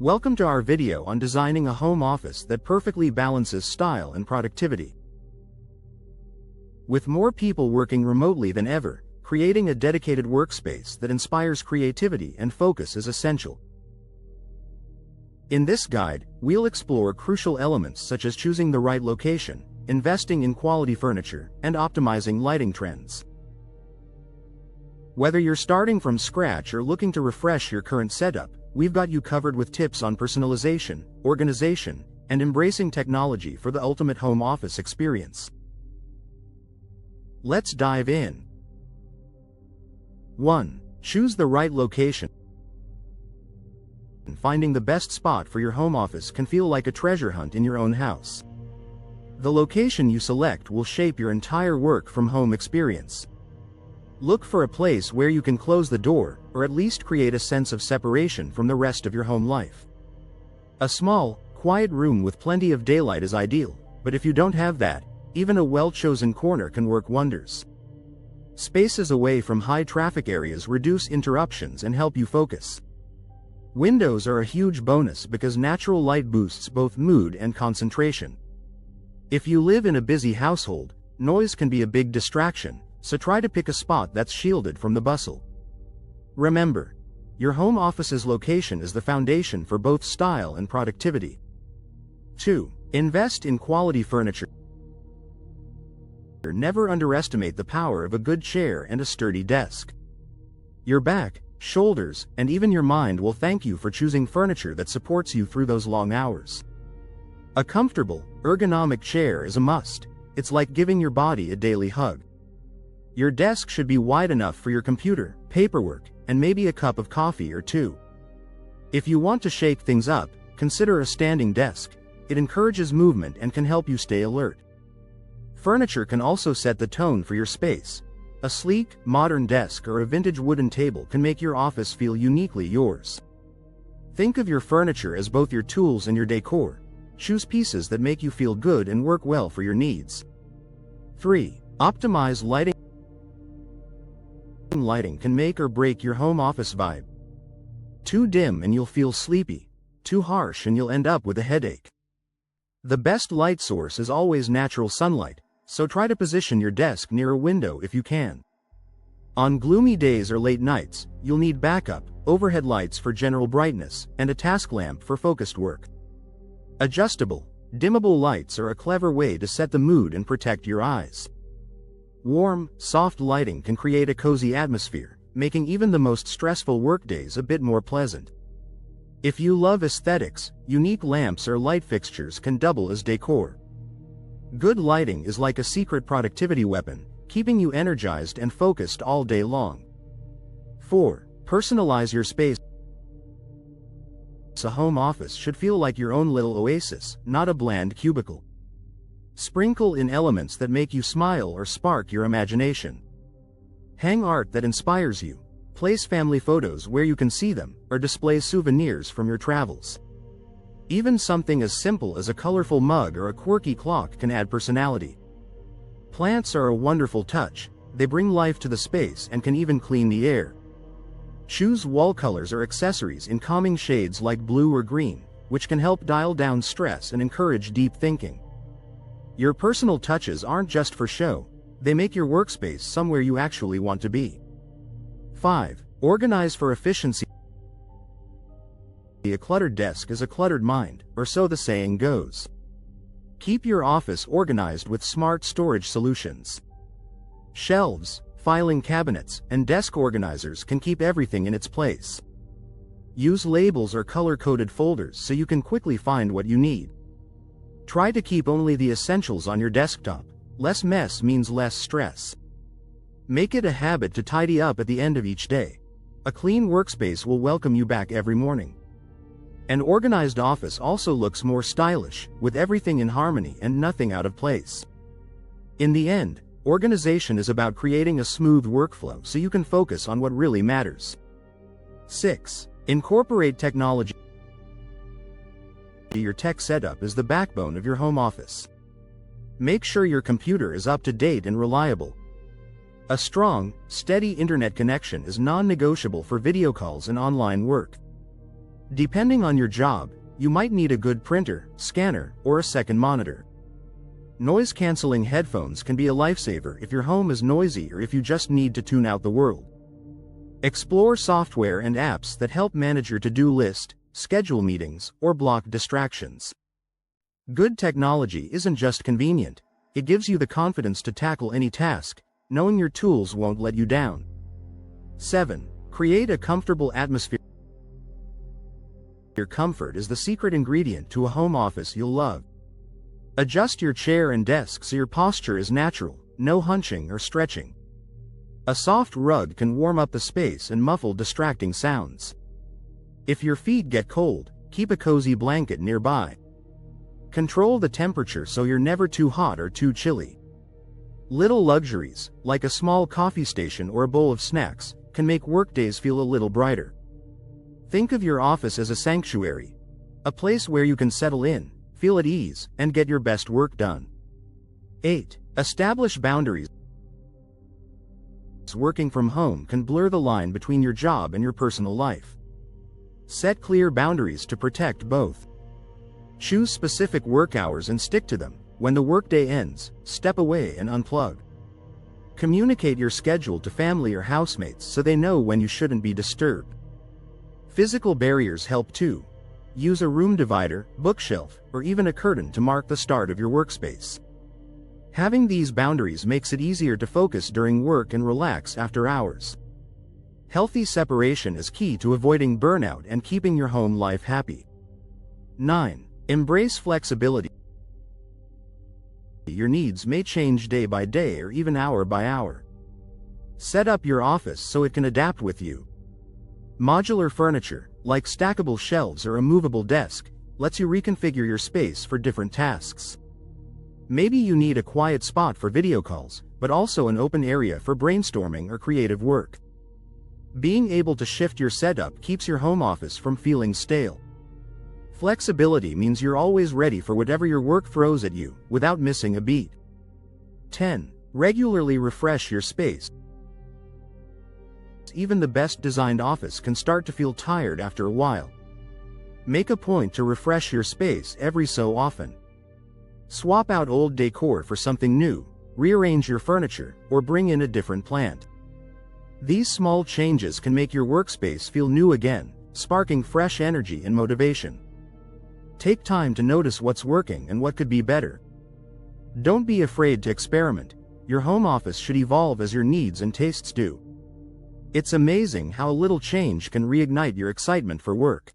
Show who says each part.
Speaker 1: Welcome to our video on designing a home office that perfectly balances style and productivity. With more people working remotely than ever, creating a dedicated workspace that inspires creativity and focus is essential. In this guide, we'll explore crucial elements such as choosing the right location, investing in quality furniture, and optimizing lighting trends. Whether you're starting from scratch or looking to refresh your current setup, we've got you covered with tips on personalization, organization, and embracing technology for the ultimate home office experience. Let's dive in. 1. Choose the right location. Finding the best spot for your home office can feel like a treasure hunt in your own house. The location you select will shape your entire work from home experience. Look for a place where you can close the door, or at least create a sense of separation from the rest of your home life. A small, quiet room with plenty of daylight is ideal, but if you don't have that, even a well-chosen corner can work wonders. Spaces away from high-traffic areas reduce interruptions and help you focus. Windows are a huge bonus because natural light boosts both mood and concentration. If you live in a busy household, noise can be a big distraction, so try to pick a spot that's shielded from the bustle. Remember, your home office's location is the foundation for both style and productivity. 2. Invest in quality furniture. Never underestimate the power of a good chair and a sturdy desk. Your back, shoulders, and even your mind will thank you for choosing furniture that supports you through those long hours. A comfortable, ergonomic chair is a must. It's like giving your body a daily hug. Your desk should be wide enough for your computer, paperwork, and maybe a cup of coffee or two. If you want to shake things up, consider a standing desk. It encourages movement and can help you stay alert. Furniture can also set the tone for your space. A sleek, modern desk or a vintage wooden table can make your office feel uniquely yours. Think of your furniture as both your tools and your decor. Choose pieces that make you feel good and work well for your needs. 3. Optimize lighting. Lighting can make or break your home office vibe. Too dim and you'll feel sleepy. Too harsh and you'll end up with a headache. The best light source is always natural sunlight, so try to position your desk near a window if you can. On gloomy days or late nights, you'll need backup, overhead lights for general brightness, and a task lamp for focused work. Adjustable, dimmable lights are a clever way to set the mood and protect your eyes. Warm, soft lighting can create a cozy atmosphere, making even the most stressful workdays a bit more pleasant. If you love aesthetics, unique lamps or light fixtures can double as decor. Good lighting is like a secret productivity weapon, keeping you energized and focused all day long. 4. Personalize your space. A home office should feel like your own little oasis, not a bland cubicle. Sprinkle in elements that make you smile or spark your imagination. Hang art that inspires you, place family photos where you can see them, or display souvenirs from your travels. Even something as simple as a colorful mug or a quirky clock can add personality. Plants are a wonderful touch. They bring life to the space and can even clean the air. Choose wall colors or accessories in calming shades like blue or green, which can help dial down stress and encourage deep thinking. Your personal touches aren't just for show, they make your workspace somewhere you actually want to be. 5. Organize for efficiency. A cluttered desk is a cluttered mind, or so the saying goes. Keep your office organized with smart storage solutions. Shelves, filing cabinets, and desk organizers can keep everything in its place. Use labels or color-coded folders so you can quickly find what you need. Try to keep only the essentials on your desktop. Less mess means less stress. Make it a habit to tidy up at the end of each day. A clean workspace will welcome you back every morning. An organized office also looks more stylish, with everything in harmony and nothing out of place. In the end, organization is about creating a smooth workflow so you can focus on what really matters. 6. Incorporate technology. Your tech setup is the backbone of your home office. Make sure your computer is up to date and reliable. A strong, steady internet connection is non-negotiable for video calls and online work. Depending on your job, you might need a good printer, scanner, or a second monitor. Noise-canceling headphones can be a lifesaver if your home is noisy or if you just need to tune out the world. Explore software and apps that help manage your to-do list, schedule meetings, or block distractions. Good technology isn't just convenient, it gives you the confidence to tackle any task, knowing your tools won't let you down. 7. Create a comfortable atmosphere. Your comfort is the secret ingredient to a home office you'll love. Adjust your chair and desk so your posture is natural, no hunching or stretching. A soft rug can warm up the space and muffle distracting sounds. If your feet get cold, keep a cozy blanket nearby. Control the temperature so you're never too hot or too chilly. Little luxuries, like a small coffee station or a bowl of snacks, can make workdays feel a little brighter. Think of your office as a sanctuary, a place where you can settle in, feel at ease, and get your best work done. 8. Establish boundaries. Working from home can blur the line between your job and your personal life. Set clear boundaries to protect both. Choose specific work hours and stick to them. When the workday ends, step away and unplug. Communicate your schedule to family or housemates so they know when you shouldn't be disturbed. Physical barriers help too. Use a room divider, bookshelf, or even a curtain to mark the start of your workspace. Having these boundaries makes it easier to focus during work and relax after hours. Healthy separation is key to avoiding burnout and keeping your home life happy. 9. Embrace flexibility. Your needs may change day by day or even hour by hour. Set up your office so it can adapt with you. Modular furniture, like stackable shelves or a movable desk, lets you reconfigure your space for different tasks. Maybe you need a quiet spot for video calls, but also an open area for brainstorming or creative work. Being able to shift your setup keeps your home office from feeling stale. Flexibility means you're always ready for whatever your work throws at you, without missing a beat. 10. Regularly refresh your space. Even the best designed office can start to feel tired after a while. Make a point to refresh your space every so often. Swap out old decor for something new, rearrange your furniture, or bring in a different plant. These small changes can make your workspace feel new again, sparking fresh energy and motivation. Take time to notice what's working and what could be better. Don't be afraid to experiment. Your home office should evolve as your needs and tastes do. It's amazing how a little change can reignite your excitement for work.